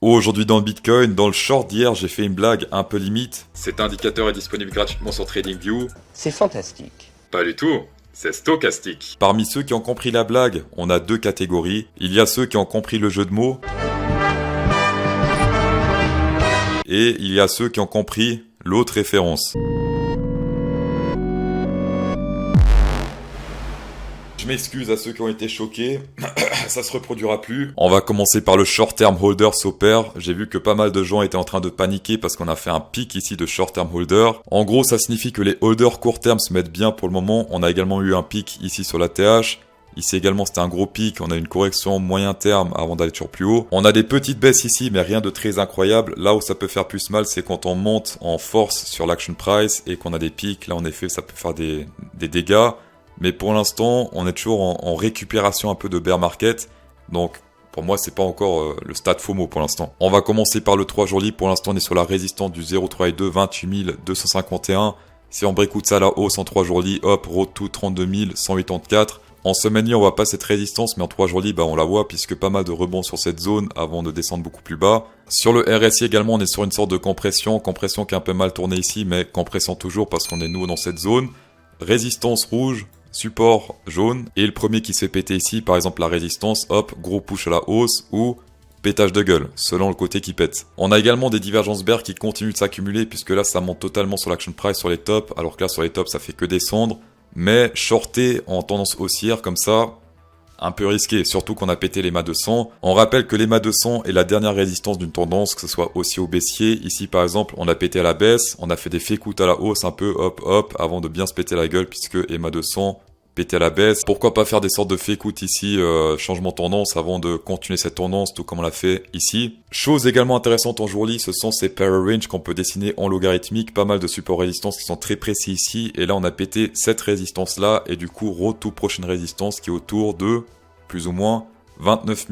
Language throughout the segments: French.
Aujourd'hui dans le Bitcoin, dans le short d'hier, j'ai fait une blague un peu limite. Cet indicateur est disponible gratuitement sur TradingView. C'est fantastique. Pas du tout, c'est stochastique. Parmi ceux qui ont compris la blague, on a deux catégories. Il y a ceux qui ont compris le jeu de mots. Et il y a ceux qui ont compris l'autre référence. Je m'excuse à ceux qui ont été choqués, ça se reproduira plus. On va commencer par le short term holder Soper. J'ai vu que pas mal de gens étaient en train de paniquer parce qu'on a fait un pic ici de short term holder. En gros, ça signifie que les holders court terme se mettent bien pour le moment. On a également eu un pic ici sur la TH. Ici également c'était un gros pic, on a une correction moyen terme avant d'aller toujours plus haut. On a des petites baisses ici mais rien de très incroyable. Là où ça peut faire plus mal c'est quand on monte en force sur l'action price et qu'on a des pics. Là en effet ça peut faire des dégâts. Mais pour l'instant on est toujours en récupération un peu de bear market. Donc pour moi c'est pas encore le stade FOMO pour l'instant. On va commencer par le 3 jours libre. Pour l'instant on est sur la résistance du 0,32 28 251. Si on breakout ça à la hausse en 3 jours libre, hop, road to 32 184. En semaine on voit pas cette résistance, mais en 3 jours libres, on la voit puisque pas mal de rebonds sur cette zone avant de descendre beaucoup plus bas. Sur le RSI également, on est sur une sorte de compression qui est un peu mal tournée ici, mais compression toujours parce qu'on est nouveau dans cette zone. Résistance rouge, support jaune, et le premier qui se fait péter ici, par exemple la résistance, hop, gros push à la hausse ou pétage de gueule, selon le côté qui pète. On a également des divergences bear qui continuent de s'accumuler puisque là ça monte totalement sur l'action price sur les tops, alors que là sur les tops ça fait que descendre. Mais shorter en tendance haussière comme ça, un peu risqué, surtout qu'on a pété les MA 200. On rappelle que les MA 200 est la dernière résistance d'une tendance, que ce soit haussier ou baissier. Ici par exemple, on a pété à la baisse, on a fait des fake-out à la hausse un peu hop hop avant de bien se péter la gueule puisque EMA 200 pété à la baisse. Pourquoi pas faire des sortes de fake-out ici, changement de tendance avant de continuer cette tendance, tout comme on l'a fait ici. Chose également intéressante en jour lit, ce sont ces pair range qu'on peut dessiner en logarithmique. Pas mal de supports résistance qui sont très précis ici. Et là, on a pété cette résistance-là. Et du coup, road to prochaine résistance qui est autour de, plus ou moins, 29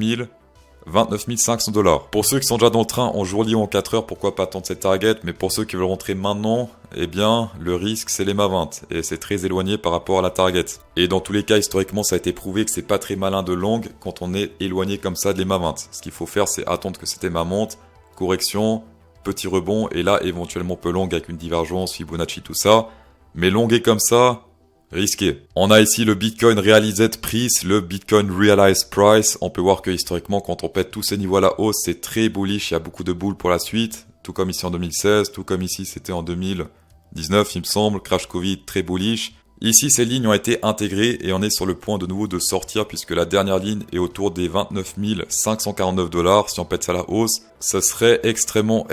500 $. Pour ceux qui sont déjà dans le train en jour lit ou en 4 heures, pourquoi pas attendre cette target. Mais pour ceux qui veulent rentrer maintenant, eh bien, le risque, c'est les MA 20. Et c'est très éloigné par rapport à la target. Et dans tous les cas, historiquement, ça a été prouvé que c'est pas très malin de long quand on est éloigné comme ça de l'EMA 20. Ce qu'il faut faire, c'est attendre que cette EMA monte, correction, petit rebond, et là, éventuellement, peu long avec une divergence, Fibonacci, tout ça. Mais longuer comme ça, risqué. On a ici le Bitcoin Realized Price, le Bitcoin Realized Price. On peut voir que historiquement, quand on pète tous ces niveaux à la hausse, c'est très bullish. Il y a beaucoup de bulles pour la suite. Tout comme ici en 2016, tout comme ici c'était en 2019, il me semble. Crash Covid, très bullish. Ici, ces lignes ont été intégrées et on est sur le point de nouveau de sortir puisque la dernière ligne est autour des 29 549 $. Si on pète ça à la hausse, ça serait extrêmement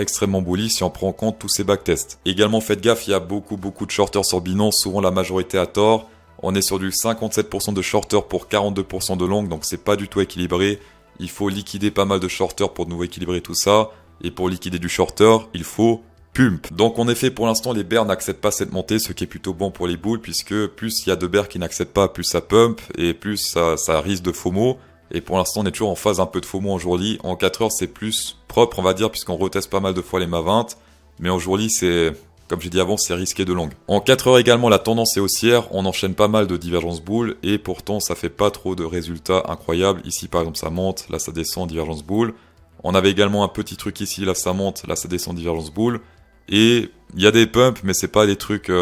bullish si on prend en compte tous ces backtests. Également, faites gaffe, il y a beaucoup de shorters sur Binance, souvent la majorité à tort. On est sur du 57% de shorters pour 42% de long, donc c'est pas du tout équilibré. Il faut liquider pas mal de shorters pour de nouveau équilibrer tout ça. Et pour liquider du shorter, il faut pump. Donc en effet pour l'instant les bears n'acceptent pas cette montée, ce qui est plutôt bon pour les bulls puisque plus il y a de bears qui n'acceptent pas, plus ça pump et plus ça risque de FOMO. Et pour l'instant on est toujours en phase un peu de FOMO en jour lit. En 4 heures c'est plus propre on va dire puisqu'on reteste pas mal de fois les MA 20. Mais en jour lit c'est, comme j'ai dit avant, c'est risqué de long. En 4 heures également la tendance est haussière, on enchaîne pas mal de divergences bulles et pourtant ça fait pas trop de résultats incroyables. Ici par exemple ça monte, là ça descend, divergence bull. On avait également un petit truc ici, là ça monte, là ça descend, divergence bull. Et il y a des pumps, mais c'est pas des trucs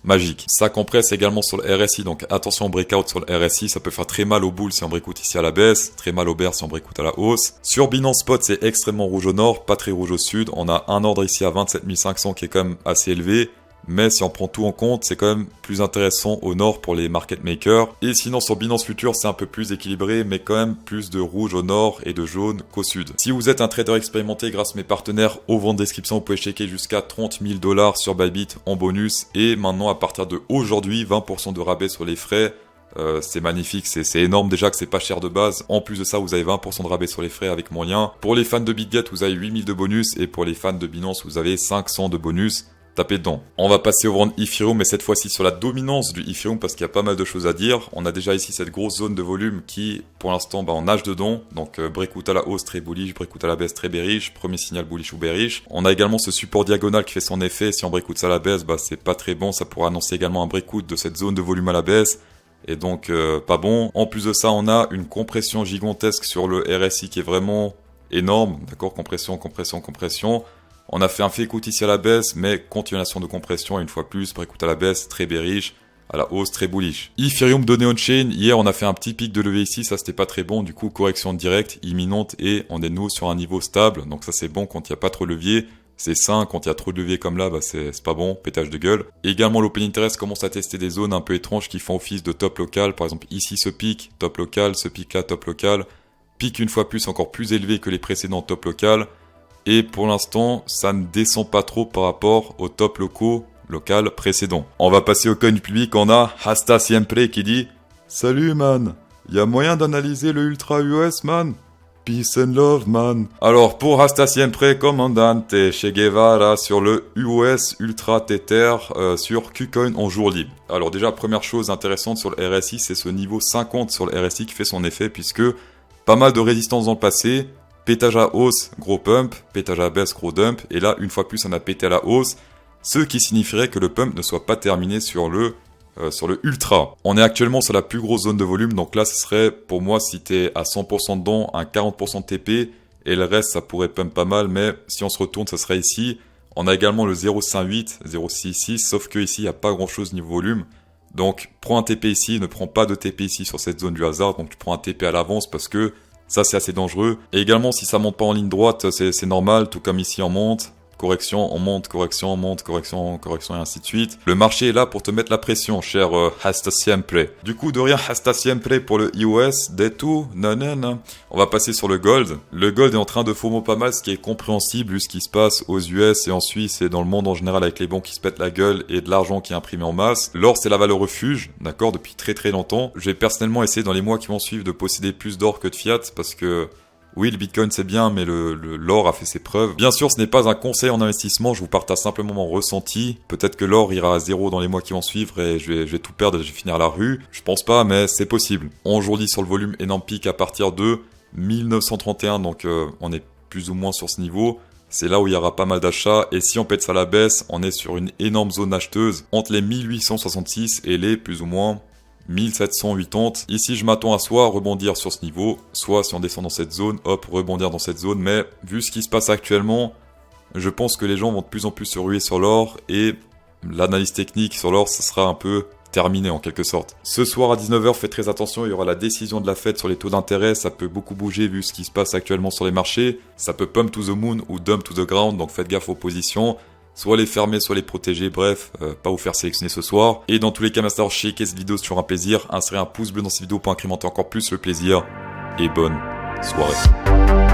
magiques. Ça compresse également sur le RSI, donc attention au breakout sur le RSI, ça peut faire très mal au bull si on breakout ici à la baisse, très mal au bear si on breakout à la hausse. Sur Binance Spot, c'est extrêmement rouge au nord, pas très rouge au sud. On a un ordre ici à 27 500 qui est quand même assez élevé. Mais si on prend tout en compte, c'est quand même plus intéressant au nord pour les market makers. Et sinon sur Binance Future, c'est un peu plus équilibré, mais quand même plus de rouge au nord et de jaune qu'au sud. Si vous êtes un trader expérimenté grâce à mes partenaires, au vent de description, vous pouvez checker jusqu'à 30 000 $ sur Bybit en bonus. Et maintenant, à partir de aujourd'hui, 20% de rabais sur les frais. C'est magnifique, c'est énorme déjà que c'est pas cher de base. En plus de ça, vous avez 20% de rabais sur les frais avec mon lien. Pour les fans de BitGet, vous avez 8000 de bonus. Et pour les fans de Binance, vous avez 500 de bonus. Tapez dedans. On va passer au vent Ethereum, mais cette fois-ci sur la dominance du Ethereum parce qu'il y a pas mal de choses à dire. On a déjà ici cette grosse zone de volume qui, pour l'instant, on nage dedans. Donc breakout à la hausse très bullish, breakout à la baisse très bearish, premier signal bullish ou bearish. On a également ce support diagonal qui fait son effet. Si on breakout ça à la baisse, c'est pas très bon. Ça pourrait annoncer également un breakout de cette zone de volume à la baisse. Et donc pas bon. En plus de ça, on a une compression gigantesque sur le RSI qui est vraiment énorme, d'accord, compression, compression, compression. On a fait un fake-out ici à la baisse, mais continuation de compression, une fois plus, breakout à la baisse, très bearish, à la hausse, très bullish. Ethereum donné on-chain, hier on a fait un petit pic de levée ici, ça c'était pas très bon, du coup correction directe, imminente, et on est de nouveau sur un niveau stable, donc ça c'est bon quand il n'y a pas trop de levier. C'est sain, quand il y a trop de levier comme là, bah c'est pas bon, pétage de gueule. Et également l'Open Interest commence à tester des zones un peu étranges qui font office de top local. Par exemple ici ce pic, top local, ce pic là, top local. Pic une fois plus encore plus élevé que les précédents top local. Et pour l'instant, ça ne descend pas trop par rapport aux top locaux local précédents. On va passer au coin du public, on a Hasta Siempre qui dit « Salut man, y a moyen d'analyser le Ultra US man ? Peace and love, man. » Alors, pour Hasta Siempre, Commandante Che Guevara sur le US Ultra Tether sur KuCoin en jour libre. Alors déjà, première chose intéressante sur le RSI, c'est ce niveau 50 sur le RSI qui fait son effet, puisque pas mal de résistance dans le passé, pétage à hausse, gros pump, pétage à baisse, gros dump, et là, une fois plus, on a pété à la hausse, ce qui signifierait que le pump ne soit pas terminé sur le ultra. On est actuellement sur la plus grosse zone de volume, donc là ce serait pour moi si t'es à 100% dedans, un 40% de TP, et le reste ça pourrait pump pas mal, mais si on se retourne ça serait ici. On a également le 0.58, 0.66, sauf que ici il n'y a pas grand chose niveau volume, donc prends un TP ici, ne prends pas de TP ici sur cette zone du hasard, donc tu prends un TP à l'avance parce que ça c'est assez dangereux. Et également si ça monte pas en ligne droite, c'est normal, tout comme ici on monte. Correction, on monte, correction, on monte, correction, correction et ainsi de suite. Le marché est là pour te mettre la pression, cher Hasta Siempre. Du coup, de rien Hasta Siempre pour le US, des tout, non. On va passer sur le gold. Le gold est en train de FOMO pas mal, ce qui est compréhensible vu ce qui se passe aux US et en Suisse et dans le monde en général avec les banques qui se pètent la gueule et de l'argent qui est imprimé en masse. L'or, c'est la valeur refuge, d'accord, depuis très très longtemps. Je vais personnellement essayer dans les mois qui vont suivre de posséder plus d'or que de fiat parce que oui, le Bitcoin c'est bien, mais l'or a fait ses preuves. Bien sûr, ce n'est pas un conseil en investissement, je vous partage simplement mon ressenti. Peut-être que l'or ira à zéro dans les mois qui vont suivre et je vais tout perdre et je vais finir à la rue. Je pense pas, mais c'est possible. Aujourd'hui sur le volume, énorme pic à partir de 1931, donc on est plus ou moins sur ce niveau. C'est là où il y aura pas mal d'achats, et si on pète ça à la baisse, on est sur une énorme zone acheteuse entre les 1866 et les plus ou moins 1780. Ici, je m'attends à soit rebondir sur ce niveau, soit si on descend dans cette zone, hop, rebondir dans cette zone. Mais vu ce qui se passe actuellement, je pense que les gens vont de plus en plus se ruer sur l'or et l'analyse technique sur l'or, ce sera un peu terminé en quelque sorte. Ce soir à 19h, faites très attention, il y aura la décision de la Fed sur les taux d'intérêt. Ça peut beaucoup bouger vu ce qui se passe actuellement sur les marchés. Ça peut pump to the moon ou dump to the ground, donc faites gaffe aux positions. Soit les fermer, soit les protéger, bref, pas vous faire sélectionner ce soir. Et dans tous les cas, master, checker cette vidéo, c'est toujours un plaisir. Insérez un pouce bleu dans cette vidéo pour incrémenter encore plus le plaisir. Et bonne soirée.